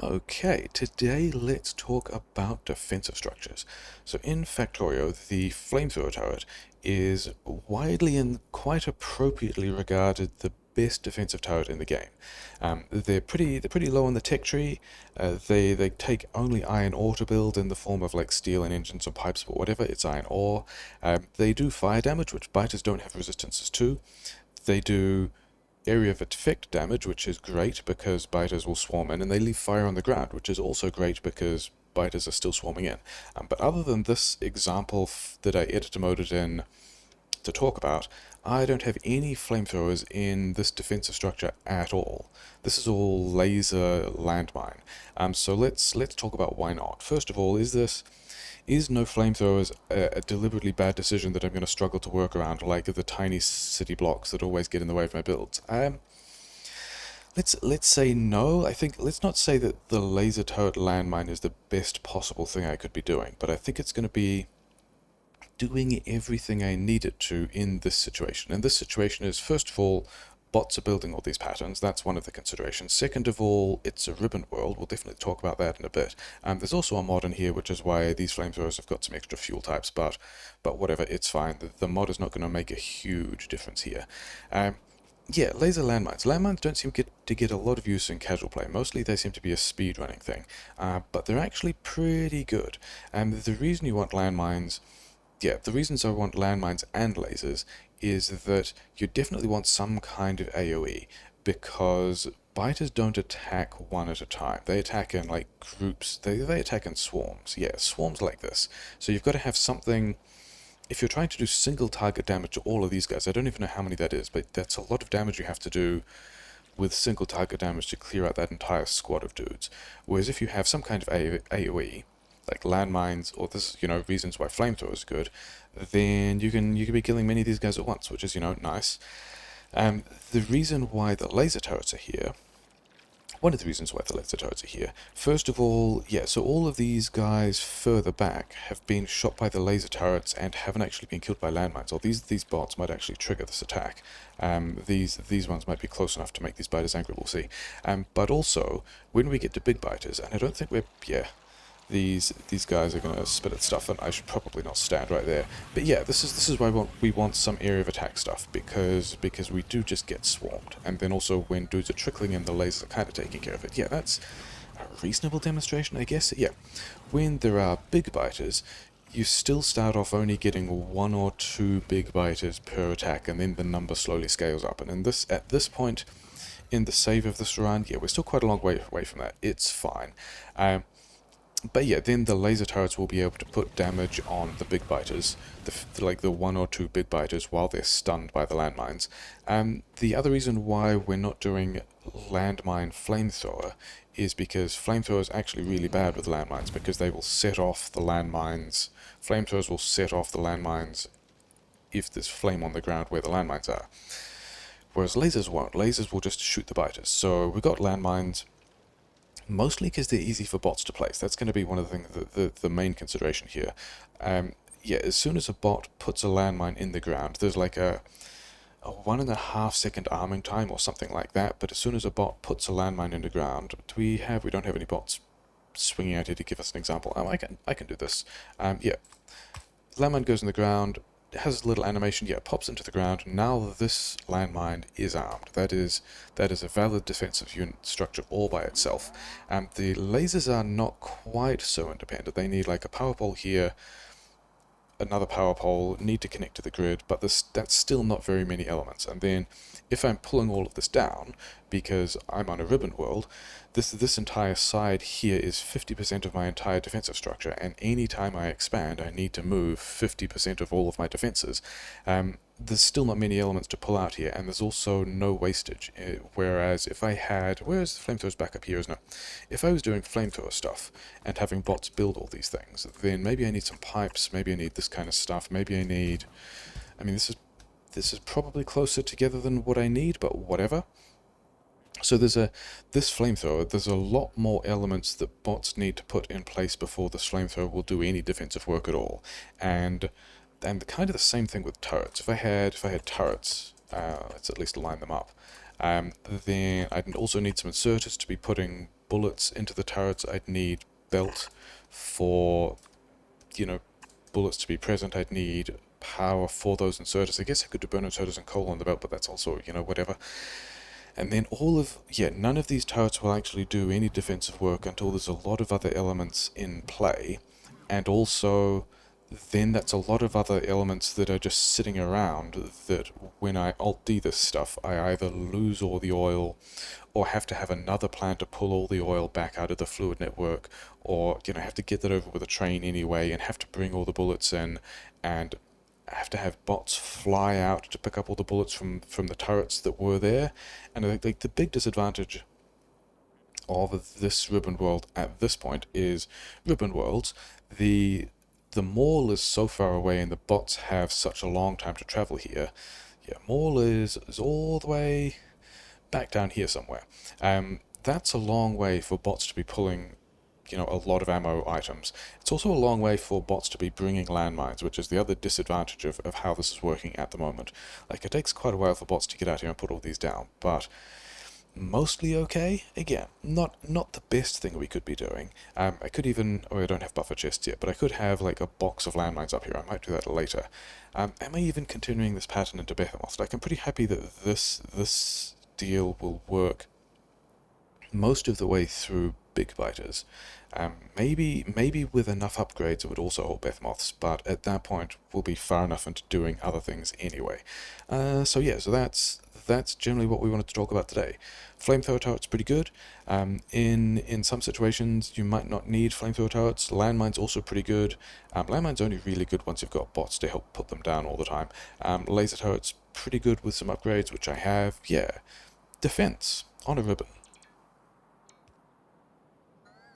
Okay, today let's talk about defensive structures. So in Factorio, the flamethrower turret is widely and quite appropriately regarded the best defensive turret in the game. They're pretty low on the tech tree. They take only iron ore to build in the form of like steel and engines or pipes, but whatever, it's iron ore. They do fire damage, which biters don't have resistances to. They do area of effect damage, which is great because biters will swarm in, and they leave fire on the ground, which is also great because biters are still swarming in. But other than this example that I editor moded in to talk about, I don't have any flamethrowers in this defensive structure at all. This is all laser landmine. So let's talk about why not. First of all, is no flamethrowers a deliberately bad decision that I'm going to struggle to work around, like the tiny city blocks that always get in the way of my builds? Let's say no. I think let's not say that the laser turret landmine is the best possible thing I could be doing, but I think it's going to be doing everything I need it to in this situation. And this situation is, first of all, bots are building all these patterns. That's one of the considerations. Second of all, it's a ribbon world. We'll definitely talk about that in a bit. There's also a mod in here, which is why these flamethrowers have got some extra fuel types, but whatever, it's fine. The mod is not going to make a huge difference here. Yeah, laser landmines. Landmines don't seem to get a lot of use in casual play. Mostly they seem to be a speedrunning thing, but they're actually pretty good. The reason you want landmines, yeah, the reasons I want landmines and lasers is that you definitely want some kind of AoE, because biters don't attack one at a time. They attack in like groups. They attack in swarms. Yeah, swarms like this. So you've got to have something. If you're trying to do single target damage to all of these guys, I don't even know how many that is, but that's a lot of damage you have to do with single target damage to clear out that entire squad of dudes. Whereas if you have some kind of AoE, like landmines, or this, reasons why flamethrower is good, then you can be killing many of these guys at once, which is, nice. The reason why the laser turrets are here, one of the reasons why the laser turrets are here, first of all, yeah, so all of these guys further back have been shot by the laser turrets and haven't actually been killed by landmines, or these bots might actually trigger this attack. These ones might be close enough to make these biters angry, we'll see. But also, when we get to big biters, and I don't think these guys are going to spit at stuff, and I should probably not stand right there. But yeah, this is why we want some area of attack stuff, because we do just get swarmed. And then also when dudes are trickling in, the lasers are kind of taking care of it. Yeah, that's a reasonable demonstration, I guess. Yeah, when there are big biters, you still start off only getting one or two big biters per attack, and then the number slowly scales up. And at this point in the save of this run, yeah, we're still quite a long way away from that. It's fine. But yeah, then the laser turrets will be able to put damage on the big biters, like the one or two big biters, while they're stunned by the landmines. The other reason why we're not doing landmine flamethrower is because flamethrower is actually really bad with landmines, because they will set off the landmines. Flamethrowers will set off the landmines if there's flame on the ground where the landmines are. Whereas lasers won't. Lasers will just shoot the biters. So we've got landmines, mostly because they're easy for bots to place. That's going to be one of the things, the main consideration here. Yeah, as soon as a bot puts a landmine in the ground, there's like a 1.5 second arming time or something like that. But as soon as a bot puts a landmine in the ground, we don't have any bots swinging out here to give us an example. I can do this. Yeah, landmine goes in the ground, has a little animation, yeah, pops into the ground. Now this landmine is armed. That is a valid defensive unit structure all by itself. The lasers are not quite so independent. They need like a power pole here, another power pole, need to connect to the grid, but that's still not very many elements. And then if I'm pulling all of this down, because I'm on a ribbon world, this entire side here is 50% of my entire defensive structure, and any time I expand, I need to move 50% of all of my defenses. There's still not many elements to pull out here, and there's also no wastage. Whereas if I had, where's the flamethrowers back up here, isn't it? If I was doing flamethrower stuff and having bots build all these things, then maybe I need some pipes, maybe I need this kind of stuff, maybe I need, I mean, this is probably closer together than what I need, but whatever. So this flamethrower, there's a lot more elements that bots need to put in place before this flamethrower will do any defensive work at all. And kind of the same thing with turrets. If I had turrets, let's at least line them up. Then I'd also need some inserters to be putting bullets into the turrets, I'd need belt. For, you know, bullets to be present, I'd need power for those inserters. I guess I could do burn inserters and coal on the belt, but that's also, you know, whatever. And then none of these turrets will actually do any defensive work until there's a lot of other elements in play. And also, then that's a lot of other elements that are just sitting around that when I alt-D this stuff, I either lose all the oil or have to have another plan to pull all the oil back out of the fluid network, or, you know, have to get that over with a train anyway and have to bring all the bullets in, and have to have bots fly out to pick up all the bullets from the turrets that were there. And I think like the big disadvantage of this Ribbon World at this point is Ribbon Worlds. The mall is so far away and the bots have such a long time to travel here. Yeah, mall is all the way back down here somewhere. That's a long way for bots to be pulling, you know, a lot of ammo items. It's also a long way for bots to be bringing landmines, which is the other disadvantage of how this is working at the moment. Like, it takes quite a while for bots to get out here and put all these down, but mostly okay. Again, not the best thing we could be doing. I could even, I don't have buffer chests yet, but I could have like a box of landmines up here. I might do that later. Am I even continuing this pattern into Behemoth? Like, I'm pretty happy that this deal will work most of the way through Big Biters. Maybe with enough upgrades it would also hold Behemoths, but at that point we'll be far enough into doing other things anyway. So that's generally what we wanted to talk about today. Flamethrower turret's pretty good. In some situations you might not need flamethrower turrets. Landmines also pretty good. Landmines only really good once you've got bots to help put them down all the time. Laser turrets pretty good with some upgrades, which I have. Yeah, defense on a ribbon.